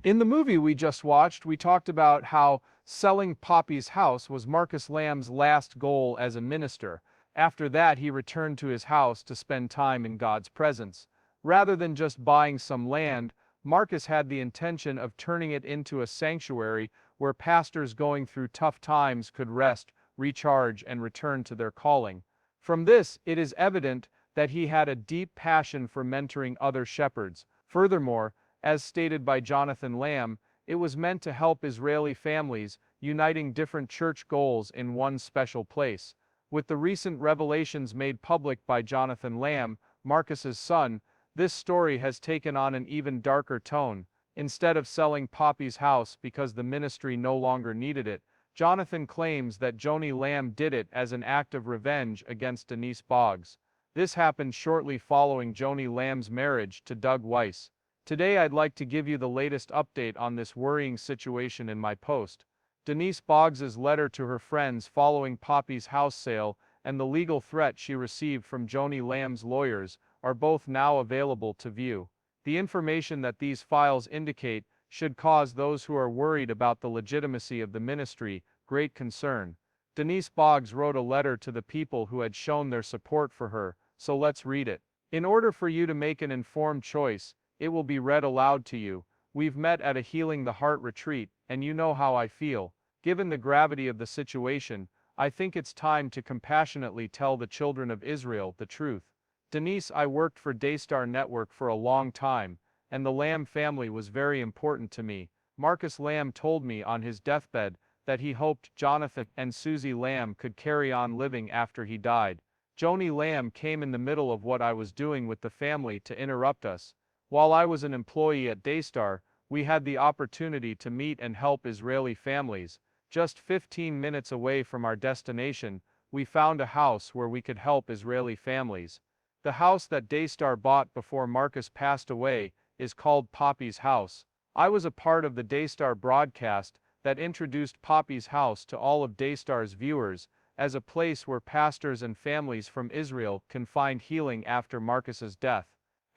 In the movie we just watched, we talked about how selling Poppy's house was Marcus Lamb's last goal as a minister. After that, he returned to his house to spend time in God's presence. Rather than just buying some land, Marcus had the intention of turning it into a sanctuary where pastors going through tough times could rest, recharge, and return to their calling. From this, it is evident that he had a deep passion for mentoring other shepherds. Furthermore, as stated by Jonathan Lamb, it was meant to help Israeli families, uniting different church goals in one special place. With the recent revelations made public by Jonathan Lamb, Marcus's son, this story has taken on an even darker tone. Instead of selling Poppy's house because the ministry no longer needed it, Jonathan claims that Joni Lamb did it as an act of revenge against Denise Boggs. This happened shortly following Joni Lamb's marriage to Doug Weiss. Today I'd like to give you the latest update on this worrying situation in my post. Denise Boggs's letter to her friends following Poppy's house sale and the legal threat she received from Joni Lamb's lawyers are both now available to view. The information that these files indicate should cause those who are worried about the legitimacy of the ministry great concern. Denise Boggs wrote a letter to the people who had shown their support for her, so let's read it. In order for you to make an informed choice, it will be read aloud to you. We've met at a Healing the Heart retreat, and you know how I feel. Given the gravity of the situation, I think it's time to compassionately tell the children of Israel the truth. Denise, I worked for Daystar Network for a long time, and the Lamb family was very important to me. Marcus Lamb told me on his deathbed that he hoped Jonathan and Susie Lamb could carry on living after he died. Joni Lamb came in the middle of what I was doing with the family to interrupt us. While I was an employee at Daystar, we had the opportunity to meet and help Israeli families. Just 15 minutes away from our destination, we found a house where we could help Israeli families. The house that Daystar bought before Marcus passed away is called Poppy's House. I was a part of the Daystar broadcast that introduced Poppy's House to all of Daystar's viewers as a place where pastors and families from Israel can find healing after Marcus's death.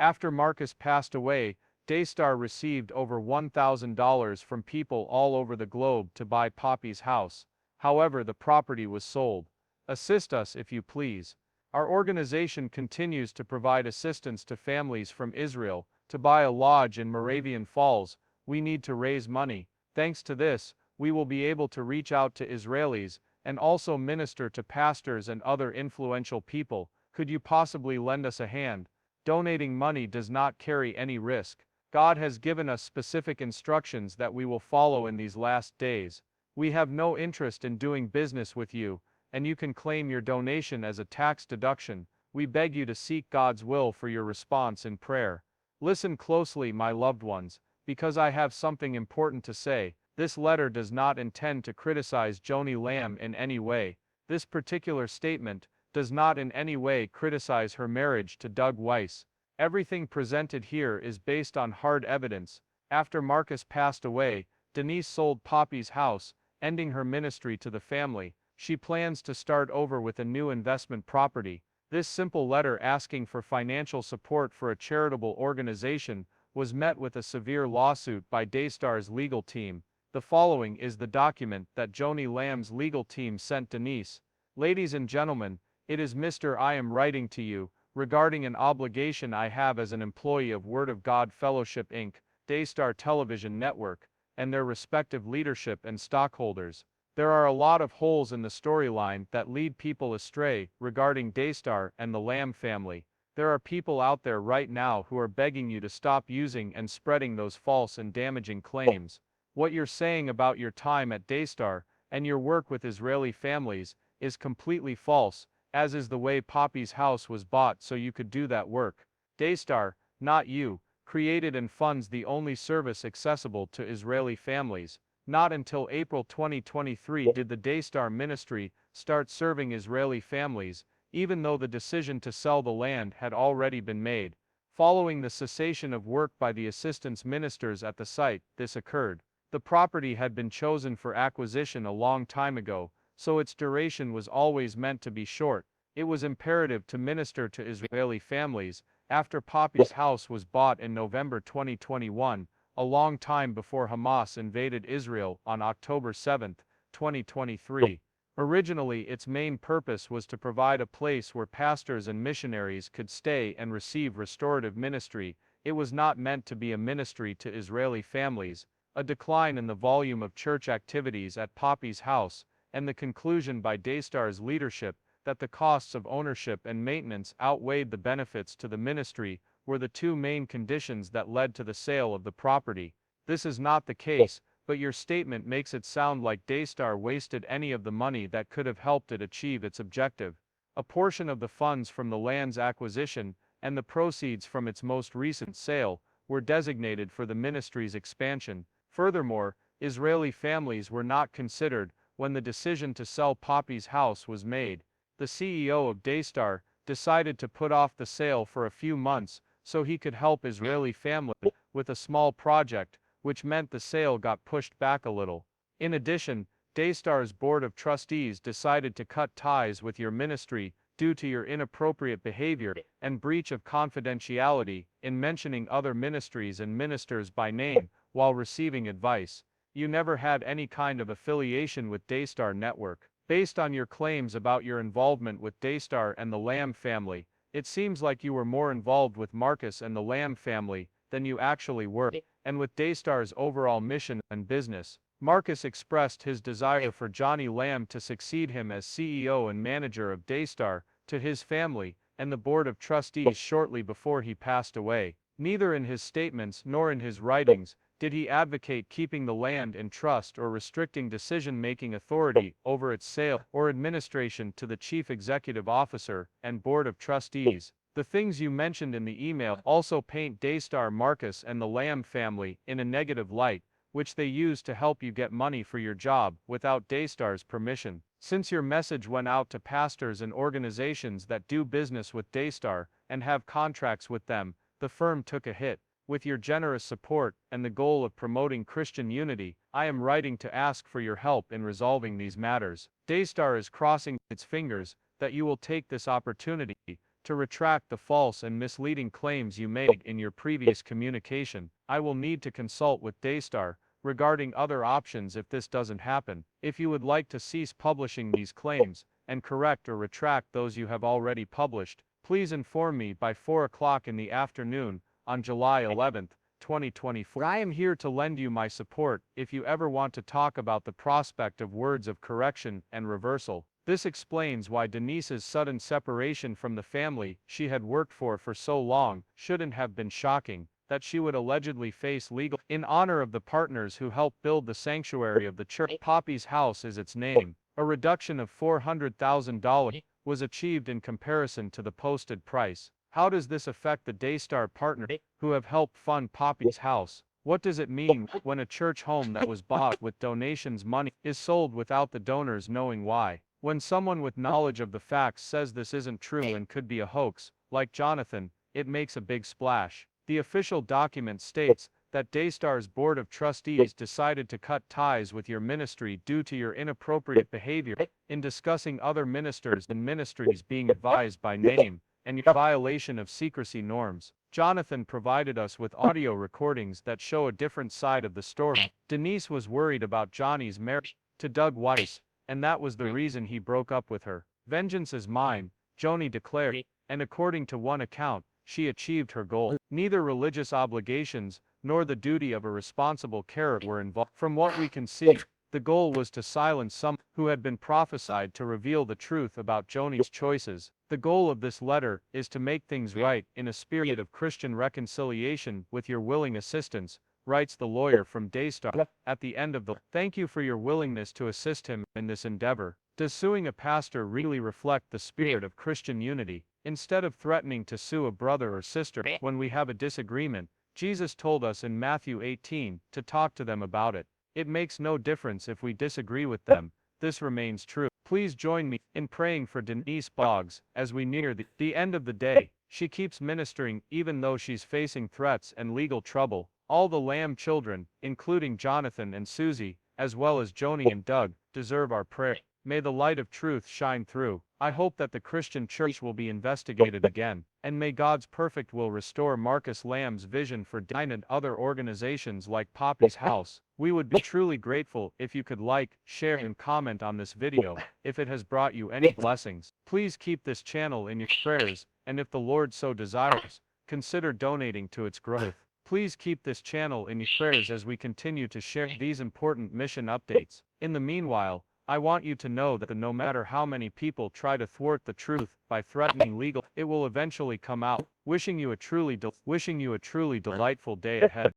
After Marcus passed away, Daystar received over $1,000 from people all over the globe to buy Poppy's house. However, the property was sold. Assist us if you please. Our organization continues to provide assistance to families from Israel to buy a lodge in Moravian Falls. We need to raise money. Thanks to this, we will be able to reach out to Israelis and also minister to pastors and other influential people. Could you possibly lend us a hand? Donating money does not carry any risk. God has given us specific instructions that we will follow in these last days. We have no interest in doing business with you, and you can claim your donation as a tax deduction. We beg you to seek God's will for your response in prayer. Listen closely, my loved ones, because I have something important to say. This letter does not intend to criticize Joni Lamb in any way. This particular statement does not in any way criticize her marriage to Doug Weiss. Everything presented here is based on hard evidence. After Marcus passed away, Denise sold Poppy's house, ending her ministry to the family. She plans to start over with a new investment property. This simple letter asking for financial support for a charitable organization was met with a severe lawsuit by Daystar's legal team. The following is the document that Joni Lamb's legal team sent Denise. Ladies and gentlemen, it is Mr. I am writing to you regarding an obligation I have as an employee of Word of God Fellowship Inc., Daystar Television Network, and their respective leadership and stockholders. There are a lot of holes in the storyline that lead people astray regarding Daystar and the Lamb family. There are people out there right now who are begging you to stop using and spreading those false and damaging claims. What you're saying about your time at Daystar and your work with Israeli families is completely false, as is the way Poppy's house was bought so you could do that work. Daystar, not you, created and funds the only service accessible to Israeli families. Not until April 2023 did the Daystar ministry start serving Israeli families, even though the decision to sell the land had already been made. Following the cessation of work by the assistance ministers at the site, this occurred. The property had been chosen for acquisition a long time ago, so its duration was always meant to be short. It was imperative to minister to Israeli families. After Poppy's house was bought in November 2021, a long time before Hamas invaded Israel on October 7, 2023. Originally, its main purpose was to provide a place where pastors and missionaries could stay and receive restorative ministry. It was not meant to be a ministry to Israeli families. A decline in the volume of church activities at Poppy's house, and the conclusion by Daystar's leadership that the costs of ownership and maintenance outweighed the benefits to the ministry, were the two main conditions that led to the sale of the property. This is not the case, but your statement makes it sound like Daystar wasted any of the money that could have helped it achieve its objective. A portion of the funds from the land's acquisition, and the proceeds from its most recent sale, were designated for the ministry's expansion. Furthermore, Israeli families were not considered when the decision to sell Poppy's house was made. The CEO of Daystar decided to put off the sale for a few months so he could help Israeli families with a small project, which meant the sale got pushed back a little. In addition, Daystar's board of trustees decided to cut ties with your ministry due to your inappropriate behavior and breach of confidentiality in mentioning other ministries and ministers by name while receiving advice. You never had any kind of affiliation with Daystar Network. Based on your claims about your involvement with Daystar and the Lamb family, it seems like you were more involved with Marcus and the Lamb family than you actually were, and with Daystar's overall mission and business. Marcus expressed his desire for Joni Lamb to succeed him as CEO and manager of Daystar to his family and the board of trustees shortly before he passed away. Neither in his statements nor in his writings did he advocate keeping the land in trust or restricting decision-making authority over its sale or administration to the chief executive officer and board of trustees. The things you mentioned in the email also paint Daystar, Marcus, and the Lamb family in a negative light, which they used to help you get money for your job without Daystar's permission. Since your message went out to pastors and organizations that do business with Daystar and have contracts with them, the firm took a hit. With your generous support and the goal of promoting Christian unity, I am writing to ask for your help in resolving these matters. Daystar is crossing its fingers that you will take this opportunity to retract the false and misleading claims you made in your previous communication. I will need to consult with Daystar regarding other options if this doesn't happen. If you would like to cease publishing these claims and correct or retract those you have already published, please inform me by 4 o'clock in the afternoon on July 11, 2024. I am here to lend you my support if you ever want to talk about the prospect of words of correction and reversal. This explains why Denise's sudden separation from the family she had worked for so long shouldn't have been shocking. That she would allegedly face legal in honor of the partners who helped build the sanctuary of the church. Poppy's house is its name. A reduction of $400,000 was achieved in comparison to the posted price. How does this affect the Daystar partners who have helped fund Poppy's house? What does it mean when a church home that was bought with donations money is sold without the donors knowing why? When someone with knowledge of the facts says this isn't true and could be a hoax, like Jonathan, it makes a big splash. The official document states that Daystar's board of trustees decided to cut ties with your ministry due to your inappropriate behavior in discussing other ministers and ministries being advised by name, and your violation of secrecy norms. Jonathan provided us with audio recordings that show a different side of the story. Denise was worried about Joni's marriage to Doug Weiss, and that was the reason he broke up with her. Vengeance is mine, Joni declared, and according to one account, she achieved her goal. Neither religious obligations nor the duty of a responsible carer were involved. From what we can see, the goal was to silence some who had been prophesied to reveal the truth about Joni's choices. The goal of this letter is to make things right in a spirit of Christian reconciliation with your willing assistance, writes the lawyer from Daystar at the end of the. Thank you for your willingness to assist him in this endeavor. Does suing a pastor really reflect the spirit of Christian unity? Instead of threatening to sue a brother or sister when we have a disagreement, Jesus told us in Matthew 18 to talk to them about it. It makes no difference if we disagree with them, this remains true. Please join me in praying for Denise Boggs as we near the end of the day. She keeps ministering even though she's facing threats and legal trouble. All the Lamb children, including Jonathan and Susie, as well as Joni and Doug, deserve our prayer. May the light of truth shine through. I hope that the Christian church will be investigated again, and may God's perfect will restore Marcus Lamb's vision for Dine and other organizations like Poppy's House. We would be truly grateful if you could like, share and comment on this video. If it has brought you any blessings, please keep this channel in your prayers, and if the Lord so desires, consider donating to its growth. Please keep this channel in your prayers as we continue to share these important mission updates. In the meanwhile, I want you to know that no matter how many people try to thwart the truth by threatening legal, it will eventually come out. Wishing you a truly delightful day ahead.